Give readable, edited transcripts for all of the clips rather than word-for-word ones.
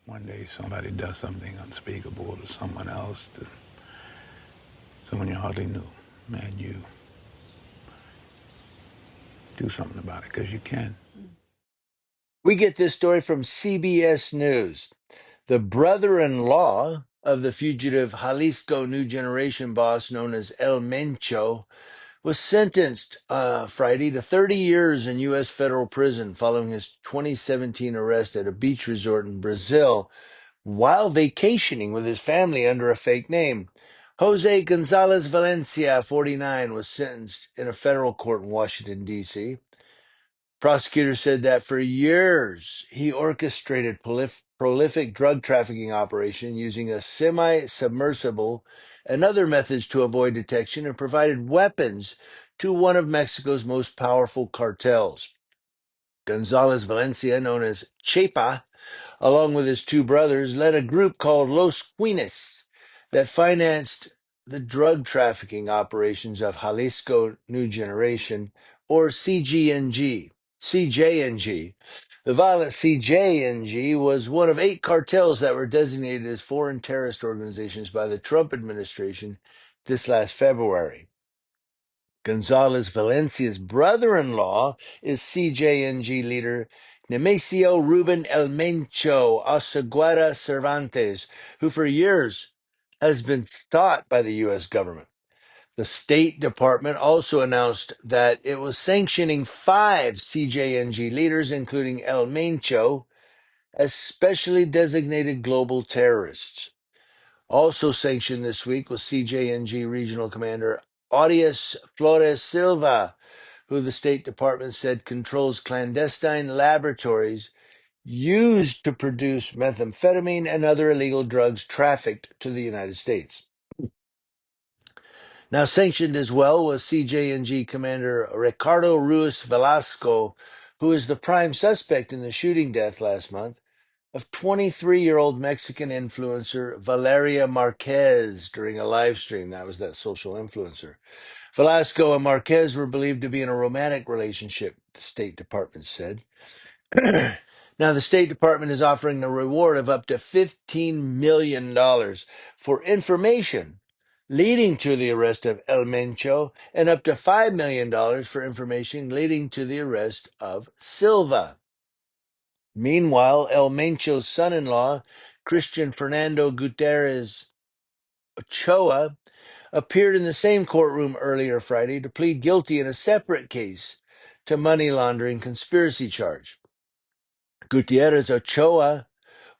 one day somebody does something unspeakable to someone else, to someone you hardly knew, and you do something about it because you can. We get this story from CBS News. The brother-in-law of the fugitive Jalisco New Generation boss known as El Mencho was sentenced Friday to 30 years in U.S. federal prison following his 2017 arrest at a beach resort in Brazil while vacationing with his family under a fake name. Jose Gonzalez Valencia, 49, was sentenced in a federal court in Washington, D.C. Prosecutors said that for years he orchestrated prolific drug trafficking operation using a semi-submersible and other methods to avoid detection and provided weapons to one of Mexico's most powerful cartels. Gonzalez Valencia, known as Chepa, along with his two brothers, led a group called Los Quines that financed the drug trafficking operations of Jalisco New Generation, or CGNG. CJNG. The violent CJNG was one of 8 cartels that were designated as foreign terrorist organizations by the Trump administration this last February. Gonzalez Valencia's brother-in-law is CJNG leader Nemesio Ruben El Mencho Oseguera Cervantes, who for years has been sought by the U.S. government. The State Department also announced that it was sanctioning 5 CJNG leaders, including El Mencho, as specially designated global terrorists. Also sanctioned this week was CJNG Regional Commander Audius Flores Silva, who the State Department said controls clandestine laboratories used to produce methamphetamine and other illegal drugs trafficked to the United States. Now sanctioned as well was CJNG Commander Ricardo Ruiz Velasco, who is the prime suspect in the shooting death last month of 23-year-old Mexican influencer Valeria Marquez during a live stream. That was that social influencer. Velasco and Marquez were believed to be in a romantic relationship, the State Department said. Now, the State Department is offering a reward of up to $15 million for information leading to the arrest of El Mencho and up to $5 million for information leading to the arrest of Silva. Meanwhile, El Mencho's son-in-law, Christian Fernando Gutierrez Ochoa, appeared in the same courtroom earlier Friday to plead guilty in a separate case to money laundering conspiracy charge. Gutierrez Ochoa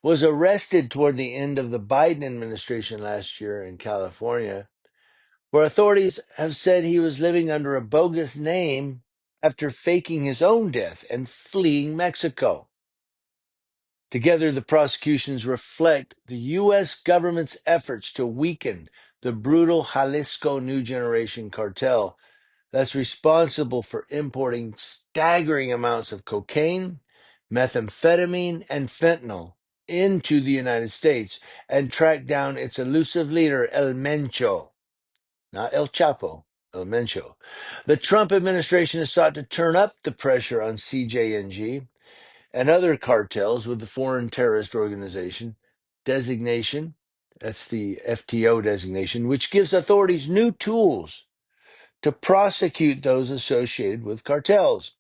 was arrested toward the end of the Biden administration last year in California, where authorities have said he was living under a bogus name after faking his own death and fleeing Mexico. Together, the prosecutions reflect the U.S. government's efforts to weaken the brutal Jalisco New Generation cartel that's responsible for importing staggering amounts of cocaine, methamphetamine, and fentanyl into the United States and track down its elusive leader, El Mencho, not El Chapo, El Mencho. The Trump administration has sought to turn up the pressure on CJNG and other cartels with the Foreign Terrorist Organization designation. That's the FTO designation, which gives authorities new tools to prosecute those associated with cartels.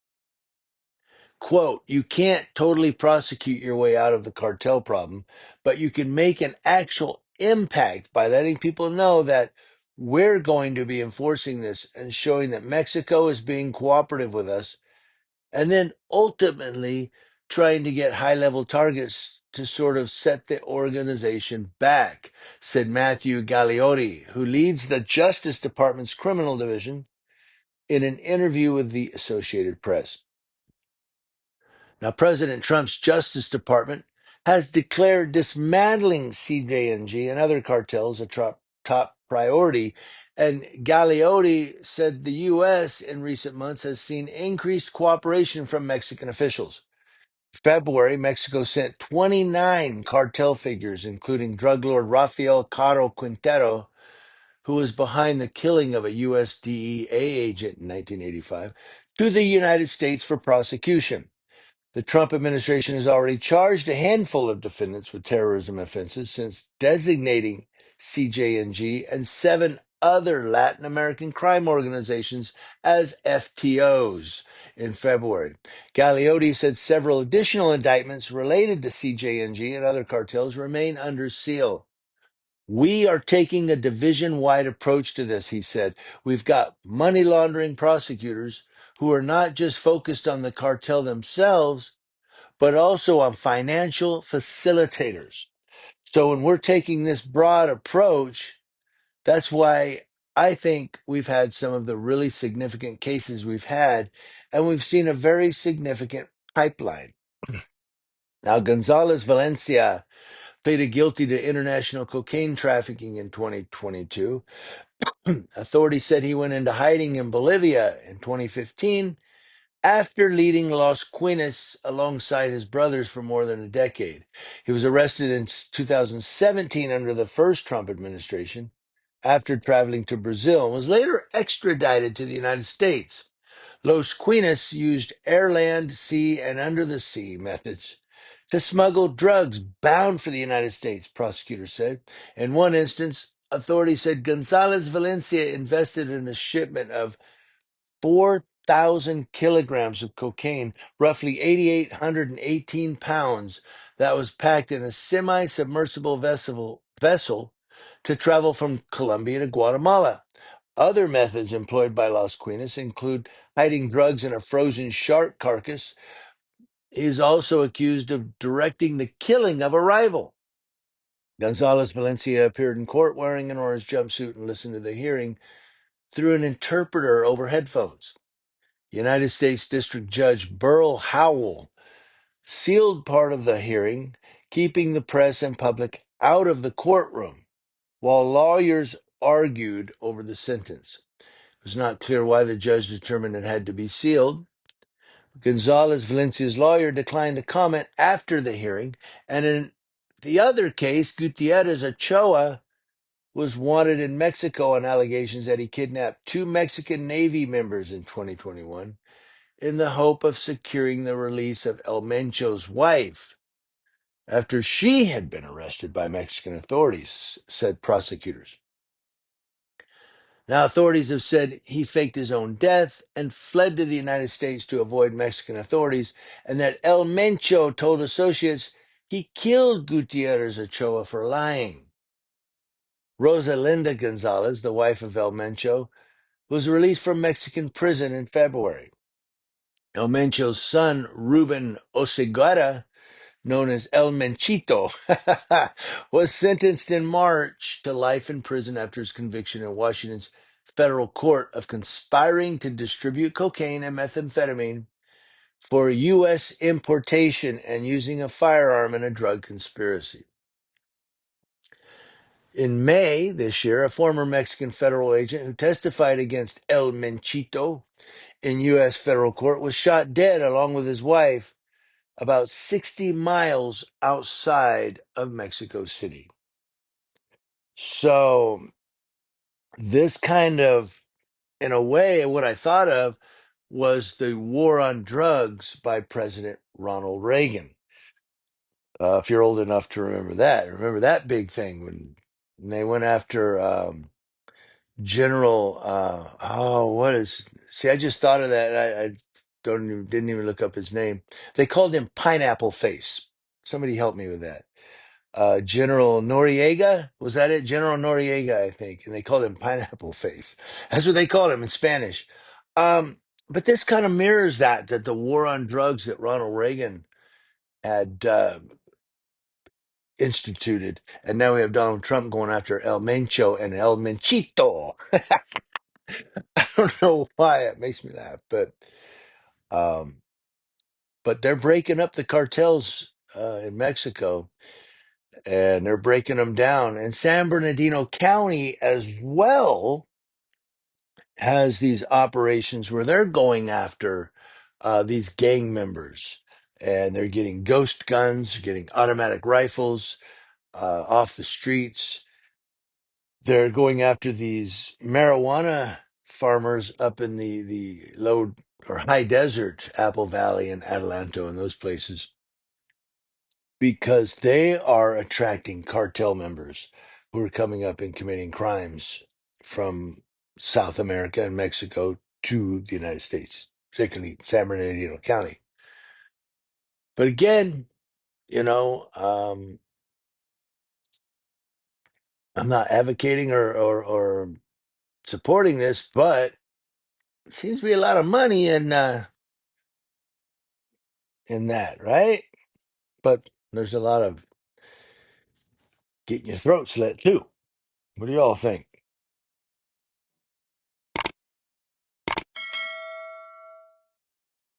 Quote, you can't totally prosecute your way out of the cartel problem, but you can make an actual impact by letting people know that we're going to be enforcing this and showing that Mexico is being cooperative with us, and then ultimately trying to get high-level targets to sort of set the organization back, said Matthew Gagliotti, who leads the Justice Department's criminal division, in an interview with the Associated Press. Now, President Trump's Justice Department has declared dismantling CJNG and other cartels a top priority. And Gagliotti said the U.S. in recent months has seen increased cooperation from Mexican officials. February, Mexico sent 29 cartel figures, including drug lord Rafael Caro Quintero, who was behind the killing of a U.S. DEA agent in 1985, to the United States for prosecution. The Trump administration has already charged a handful of defendants with terrorism offenses since designating CJNG and seven other Latin American crime organizations as FTOs in February. Galeotti said several additional indictments related to CJNG and other cartels remain under seal. We are taking a division wide approach to this, he said. We've got money laundering prosecutors who are not just focused on the cartel themselves, but also on financial facilitators. So when we're taking this broad approach, that's why I think we've had some of the really significant cases we've had, and we've seen a very significant pipeline. Now, Gonzalez Valencia pleaded guilty to international cocaine trafficking in 2022. Authorities said he went into hiding in Bolivia in 2015 after leading Los Quinas alongside his brothers for more than a decade. He was arrested in 2017 under the first Trump administration after traveling to Brazil and was later extradited to the United States. Los Quinas used air, land, sea, and under the sea methods to smuggle drugs bound for the United States, prosecutors said. In one instance, authorities said Gonzalez Valencia invested in a shipment of 4,000 kilograms of cocaine, roughly 8,818 pounds, that was packed in a semi submersible vessel to travel from Colombia to Guatemala. Other methods employed by Las Quinas include hiding drugs in a frozen shark carcass. He is also accused of directing the killing of a rival. Gonzalez Valencia appeared in court wearing an orange jumpsuit and listened to the hearing through an interpreter over headphones. United States District Judge Burl Howell sealed part of the hearing, keeping the press and public out of the courtroom, while lawyers argued over the sentence. It was not clear why the judge determined it had to be sealed. Gonzalez Valencia's lawyer declined to comment after the hearing, and in the other case, Gutierrez Ochoa was wanted in Mexico on allegations that he kidnapped two Mexican Navy members in 2021 in the hope of securing the release of El Mencho's wife after she had been arrested by Mexican authorities, said prosecutors. Now, authorities have said he faked his own death and fled to the United States to avoid Mexican authorities, and that El Mencho told associates he killed Gutierrez Ochoa for lying. Rosalinda Gonzalez, the wife of El Mencho, was released from Mexican prison in February. El Mencho's son, Ruben Oseguera, known as El Menchito, was sentenced in March to life in prison after his conviction in Washington's federal court of conspiring to distribute cocaine and methamphetamine for U.S. importation and using a firearm in a drug conspiracy. In May this year, a former Mexican federal agent who testified against El Menchito in U.S. federal court was shot dead along with his wife about 60 miles outside of Mexico City. So, this kind of, in a way, what I thought of was the war on drugs by President Ronald Reagan. If you're old enough to remember that big thing when they went after General. See, I just thought of that. I didn't even look up his name. They called him Pineapple Face. Somebody help me with that. General Noriega. Was that it? General Noriega, I think. And they called him Pineapple Face. That's what they called him in Spanish. But this kind of mirrors that the war on drugs that Ronald Reagan had instituted. And now we have Donald Trump going after El Mencho and El Menchito. I don't know why it makes me laugh, um, but they're breaking up the cartels in Mexico, and they're breaking them down. And San Bernardino County as well has these operations where they're going after these gang members, and they're getting ghost guns, getting automatic rifles off the streets. They're going after these marijuana farmers up in the low or high desert, Apple Valley and Adelanto and those places, because they are attracting cartel members who are coming up and committing crimes from South America and Mexico to the United States, particularly San Bernardino County. But again, you know, I'm not advocating or supporting this, but it seems to be a lot of money in that, right? But there's a lot of getting your throat slit too. What do y'all think?